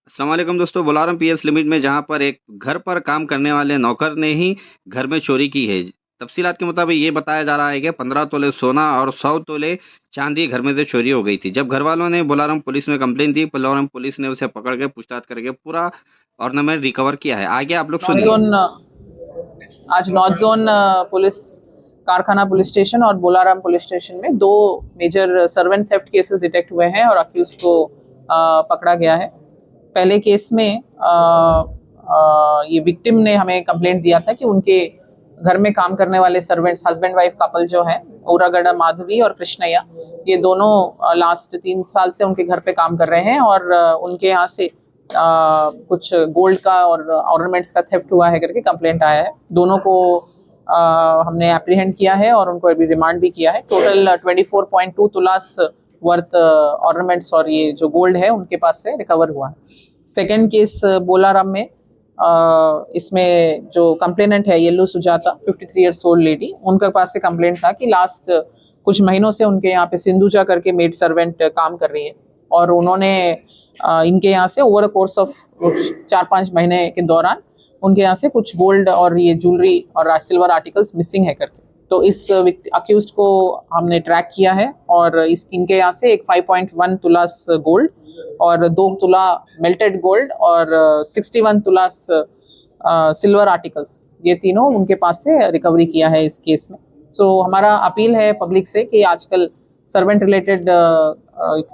अस्सलाम वालेकुम दोस्तों, बुलारम पीएस लिमिट में जहां पर एक घर पर काम करने वाले नौकर ने ही घर में चोरी की है। तफसीलात के मुताबिक ये बताया जा रहा है कि 15 तोले सोना और 100 तोले चांदी घर में से चोरी हो गई थी। जब घर वालों ने बुलारम पुलिस में कंप्लेन दी, बुलारम पुलिस ने उसे पकड़ के पूछताछ करके पूरा ऑर्नामेंट रिकवर किया है। आगे आप लोग नॉर्थ सुनिए। जोन आज north zone police Karkhana police station और बोलाराम पुलिस स्टेशन में दो major servant theft cases detect हुए हैं और अक्यूज को पकड़ा गया है। पहले केस में ये विक्टिम ने हमें कंप्लेंट दिया था कि उनके घर में काम करने वाले सर्वेंट्स हस्बैंड वाइफ कपल जो है ऊरागड़ा माधवी और कृष्णैया, ये दोनों लास्ट 3 साल से उनके घर पे काम कर रहे हैं और उनके यहाँ से कुछ गोल्ड का और ऑर्नामेंट्स का थेफ्ट हुआ है करके कंप्लेंट आया है। दोनों को हमने एप्रीहेंड किया है और उनको अभी रिमांड भी किया है। टोटल 24.2 तुलास वर्थ ऑर्नामेंट्स और ये जो गोल्ड है उनके पास से रिकवर हुआ है। सेकेंड केस बोलाराम में इसमें जो कंप्लेनेंट है येल्लू सुजाता 53 ईयर्स ओल्ड लेडी, उनके पास से कंप्लेंट था कि लास्ट कुछ महीनों से उनके यहाँ पे सिंधुजा करके मेड सर्वेंट काम कर रही है और उन्होंने इनके यहाँ से ओवर द कोर्स ऑफ 4-5 महीने के दौरान उनके यहाँ से कुछ गोल्ड और ये ज्वेलरी और सिल्वर आर्टिकल्स मिसिंग है करके, तो इस अक्यूज्ड को हमने ट्रैक किया है और इनके यहाँ से एक 5.1 तुलास गोल्ड और 2 तुला मेल्टेड गोल्ड और 61 तुलास सिल्वर आर्टिकल्स, ये तीनों उनके पास से रिकवरी किया है इस केस में। सो हमारा अपील है पब्लिक से कि आजकल सर्वेंट रिलेटेड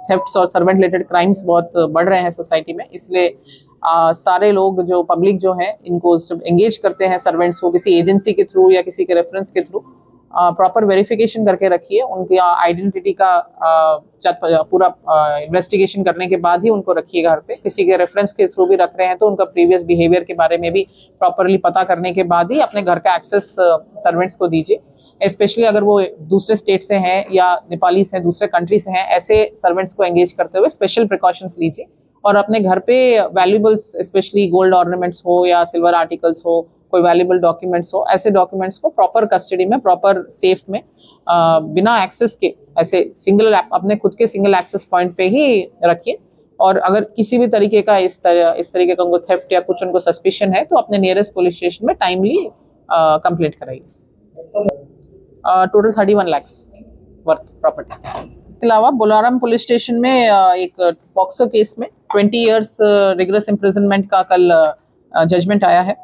थेफ्ट्स और सर्वेंट रिलेटेड क्राइम्स बहुत बढ़ रहे हैं सोसाइटी में, इसलिए सारे लोग जो पब्लिक जो है इनको एंगेज करते हैं सर्वेंट्स को किसी एजेंसी के थ्रू या किसी के रेफरेंस के थ्रू, प्रॉपर वेरिफिकेशन करके रखिए। उनकी आइडेंटिटी का पूरा इन्वेस्टिगेशन करने के बाद ही उनको रखिए घर पे। किसी के रेफरेंस के थ्रू भी रख रहे हैं तो उनका प्रीवियस बिहेवियर के बारे में भी प्रॉपरली पता करने के बाद ही अपने घर का एक्सेस सर्वेंट्स को दीजिए। स्पेशली अगर वो दूसरे स्टेट से हैं या नेपाली से दूसरे कंट्री से हैं, ऐसे सर्वेंट्स को एंगेज करते हुए स्पेशल प्रिकॉशंस लीजिए और अपने घर पे वैल्यूबल्स स्पेशली गोल्ड ऑर्नामेंट्स हो या सिल्वर आर्टिकल्स हो, कोई वैल्यूबल डॉक्यूमेंट्स हो, ऐसे डॉक्यूमेंट्स को प्रॉपर कस्टडी में प्रॉपर सेफ में बिना एक्सेस के ऐसे सिंगल अपने खुद के सिंगल एक्सेस पॉइंट पे ही रखिए। और अगर किसी भी तरीके का इस तरीके का उनको थेफ्ट या कुछ उनको सस्पिशन है तो अपने नियरेस्ट पुलिस स्टेशन में टाइमली कंप्लेंट कराइए। Total 31 lakh worth property. इसके अलावा बोलाराम पुलिस स्टेशन में एक पॉक्सो केस में 20 इयर्स रिगरस इम्प्रिजनमेंट का कल जजमेंट आया है।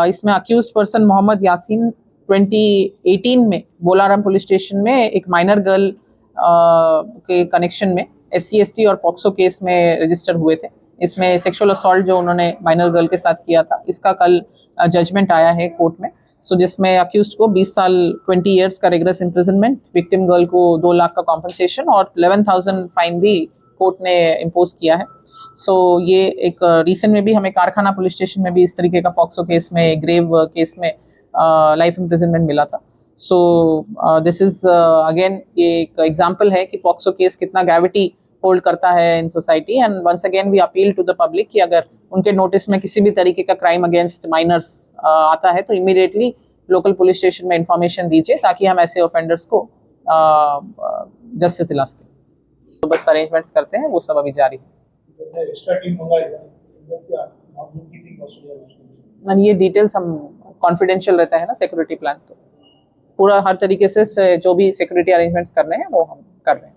इसमें अक्यूज्ड पर्सन मोहम्मद यासीन 2018 में बोलाराम पुलिस स्टेशन में एक माइनर गर्ल के कनेक्शन में SC/ST और पॉक्सो केस में रजिस्टर हुए थे। इसमें सेक्सुअल असॉल्ट जो उन्होंने माइनर गर्ल के साथ किया था, इसका कल जजमेंट आया है कोर्ट में। सो जिसमें अक्यूज्ड को 20 साल 20 इयर्स का रिगरस इम्प्रिजनमेंट, विक्टिम गर्ल को 2 लाख का कॉम्पनसेशन और 11,000 फाइन भी कोर्ट ने इम्पोज किया है। सो ये एक रिसेंट में भी हमें कारखाना पुलिस स्टेशन में भी इस तरीके का पॉक्सो केस में ग्रेव केस में लाइफ इम्प्रिजनमेंट मिला था। सो दिस इज अगेन ये एक एग्जांपल है कि पॉक्सो केस कितना ग्रेविटी होल्ड करता है in society. And once again we appeal to the public कि अगर उनके नोटिस में किसी भी तरीके का क्राइम अगेंस्ट माइनर्स आता है तो इमीडिएटली लोकल पुलिस स्टेशन में इंफॉर्मेशन दीजिए ताकि हम ऐसे ऑफेंडर्स को जस्टिस दिला सकें। तो बस अरेंजमेंट्स करते हैं, वो सब अभी जारी है। ये डिटेल्स हम कॉन्फिडेंशियल रहता है ना सिक्योरिटी प्लान, तो पूरा हर तरीके से जो भी सिक्योरिटी अरेंजमेंट्स कर रहे हैं वो हम कर रहे हैं।